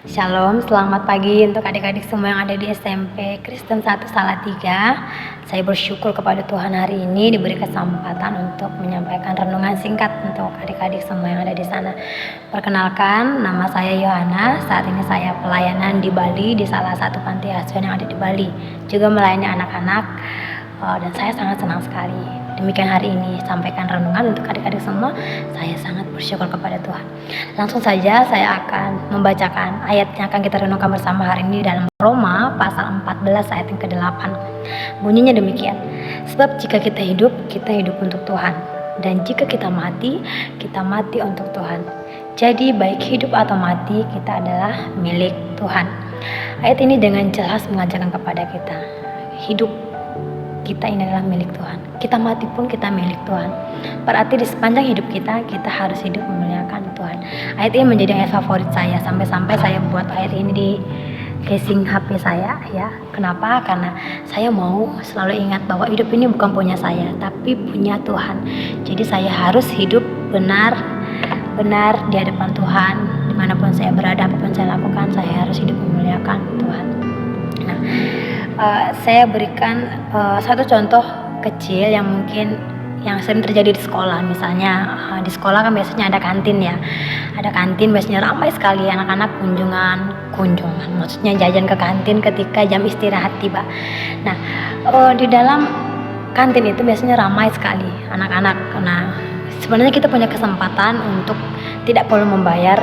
Shalom, selamat pagi untuk adik-adik semua yang ada di SMP Kristen 1 Salatiga. Saya bersyukur kepada Tuhan hari ini diberi kesempatan untuk menyampaikan renungan singkat untuk adik-adik semua yang ada di sana. Perkenalkan, nama saya Yohana. Saat ini saya pelayanan di Bali di salah satu panti asuhan yang ada di Bali. Juga melayani anak-anak dan saya sangat senang sekali. Demikian hari ini sampaikan renungan untuk adik-adik semua. Saya sangat bersyukur kepada Tuhan. Langsung saja saya akan membacakan ayat yang akan kita renungkan bersama hari ini dalam Roma pasal 14 ayat yang ke-8. Bunyinya demikian. Sebab jika kita hidup untuk Tuhan. Dan jika kita mati untuk Tuhan. Jadi baik hidup atau mati kita adalah milik Tuhan. Ayat ini dengan jelas mengajarkan kepada kita hidup kita ini adalah milik Tuhan. Kita mati pun kita milik Tuhan. Berarti di sepanjang hidup kita harus hidup memuliakan Tuhan. Ayat ini menjadi ayat favorit saya. Sampai-sampai saya buat ayat ini di casing HP saya ya. Kenapa? Karena saya mau selalu ingat bahwa hidup ini bukan punya saya, tapi punya Tuhan. Jadi saya harus hidup benar di hadapan Tuhan. Dimanapun saya berada, apapun saya lakukan, saya harus hidup memuliakan Tuhan. Nah, saya berikan satu contoh kecil yang mungkin yang sering terjadi di sekolah. Misalnya di sekolah kan biasanya ada kantin ya. Ada kantin biasanya ramai sekali anak-anak kunjungan. Maksudnya jajan ke kantin ketika jam istirahat tiba. Nah, di dalam kantin itu biasanya ramai sekali anak-anak. Nah, sebenarnya kita punya kesempatan untuk tidak perlu membayar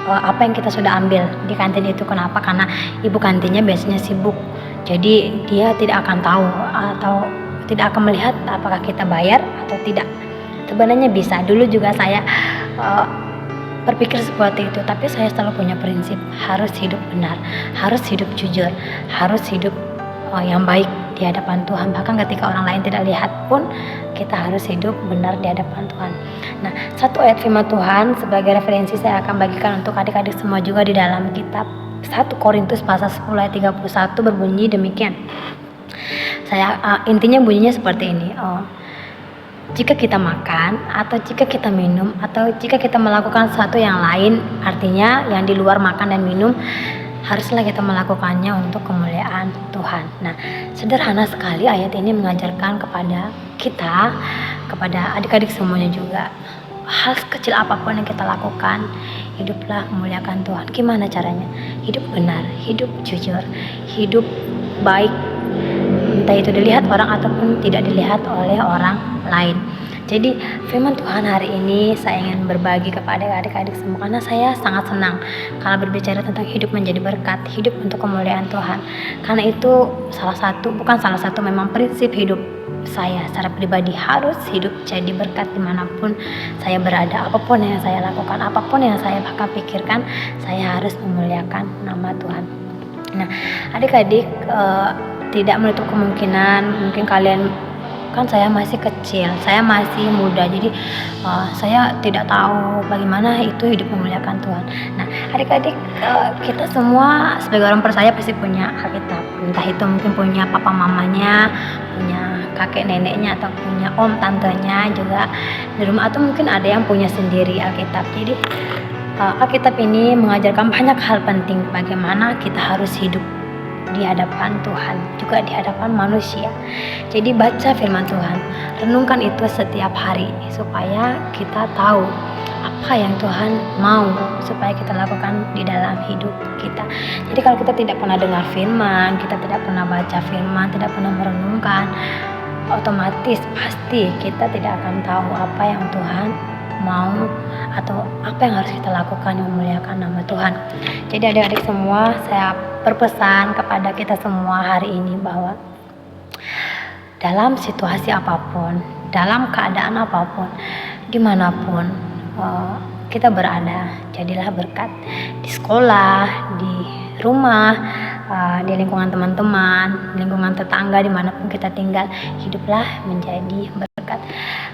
apa yang kita sudah ambil di kantin itu. Kenapa? Karena ibu kantinnya biasanya sibuk. Jadi dia tidak akan tahu atau tidak akan melihat apakah kita bayar atau tidak. Sebenarnya bisa. Dulu juga saya berpikir seperti itu, tapi saya selalu punya prinsip harus hidup benar, harus hidup jujur, harus hidup yang baik di hadapan Tuhan. Bahkan ketika orang lain tidak lihat pun kita harus hidup benar di hadapan Tuhan. Nah, satu ayat firman Tuhan sebagai referensi saya akan bagikan untuk adik-adik semua juga di dalam kitab 1 Korintus pasal 10 ayat 31 berbunyi demikian. Intinya bunyinya seperti ini. Jika kita makan atau jika kita minum atau jika kita melakukan sesuatu yang lain, artinya yang di luar makan dan minum, haruslah kita melakukannya untuk kemuliaan Tuhan. Nah, sederhana sekali ayat ini mengajarkan kepada kita, kepada adik-adik semuanya juga. Hal kecil apapun yang kita lakukan, hiduplah memuliakan Tuhan. Gimana caranya? Hidup benar, hidup jujur, hidup baik. Entah itu dilihat orang ataupun tidak dilihat oleh orang lain. Jadi firman Tuhan hari ini saya ingin berbagi kepada adik-adik semua, karena saya sangat senang kalau berbicara tentang hidup menjadi berkat, hidup untuk kemuliaan Tuhan. Karena itu bukan salah satu memang prinsip hidup saya secara pribadi, harus hidup jadi berkat dimanapun saya berada. Apapun yang saya lakukan, apapun yang saya bakal pikirkan, saya harus memuliakan nama Tuhan. Nah, adik-adik tidak menutup kemungkinan mungkin kalian, kan saya masih kecil, saya masih muda, jadi saya tidak tahu bagaimana itu hidup memuliakan Tuhan. Nah, adik-adik kita semua sebagai orang percaya pasti punya Alkitab. Entah itu mungkin punya papa mamanya, punya kakek neneknya, atau punya om tantenya juga di rumah, atau mungkin ada yang punya sendiri Alkitab. Jadi Alkitab ini mengajarkan banyak hal penting bagaimana kita harus hidup di hadapan Tuhan, juga di hadapan manusia. Jadi baca firman Tuhan, renungkan itu setiap hari supaya kita tahu apa yang Tuhan mau supaya kita lakukan di dalam hidup kita. Jadi kalau kita tidak pernah dengar firman, kita tidak pernah baca firman, tidak pernah merenungkan, otomatis pasti kita tidak akan tahu apa yang Tuhan mau atau apa yang harus kita lakukan yang memuliakan nama Tuhan. Jadi adik-adik semua, saya berpesan kepada kita semua hari ini bahwa dalam situasi apapun, dalam keadaan apapun, dimanapun kita berada, jadilah berkat di sekolah, di rumah, di lingkungan teman-teman, lingkungan tetangga, dimanapun kita tinggal, hiduplah menjadi berkat.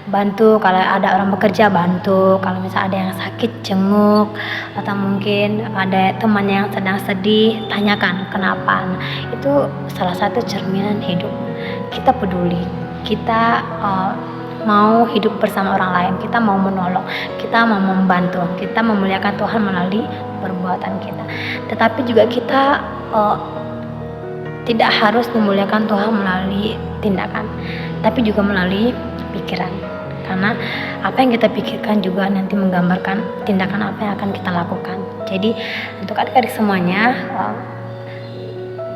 Bantu kalau ada orang bekerja, bantu. Kalau misalnya ada yang sakit, jenguk. Atau mungkin ada teman yang sedang sedih, tanyakan kenapa. Nah, itu salah satu cerminan hidup. Kita peduli, kita mau hidup bersama orang lain, kita mau menolong, kita mau membantu, kita memuliakan Tuhan melalui perbuatan kita. Tetapi juga kita tidak harus memuliakan Tuhan melalui tindakan, tapi juga melalui pikiran. Karena apa yang kita pikirkan juga nanti menggambarkan tindakan apa yang akan kita lakukan. Jadi untuk adik-adik semuanya,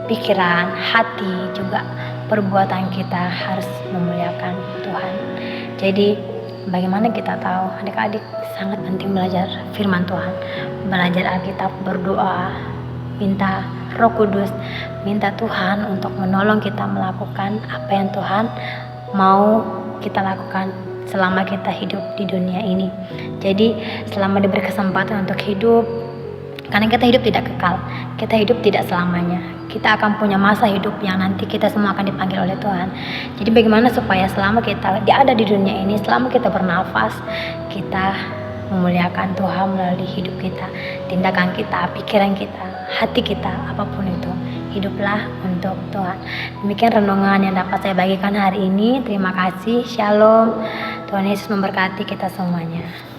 pikiran, hati, juga perbuatan kita harus memuliakan Tuhan. Jadi bagaimana kita tahu? Adik-adik sangat penting belajar firman Tuhan, belajar Alkitab, berdoa, minta Roh Kudus, minta Tuhan untuk menolong kita melakukan apa yang Tuhan mau kita lakukan selama kita hidup di dunia ini. Jadi selama diberi kesempatan untuk hidup, karena kita hidup tidak kekal, kita hidup tidak selamanya. Kita akan punya masa hidup yang nanti kita semua akan dipanggil oleh Tuhan. Jadi bagaimana supaya selama kita ada di dunia ini, selama kita bernafas, kita memuliakan Tuhan melalui hidup kita, tindakan kita, pikiran kita, hati kita, apapun itu. Hiduplah untuk Tuhan. Demikian renungan yang dapat saya bagikan hari ini. Terima kasih. Shalom. Tuhan Yesus memberkati kita semuanya.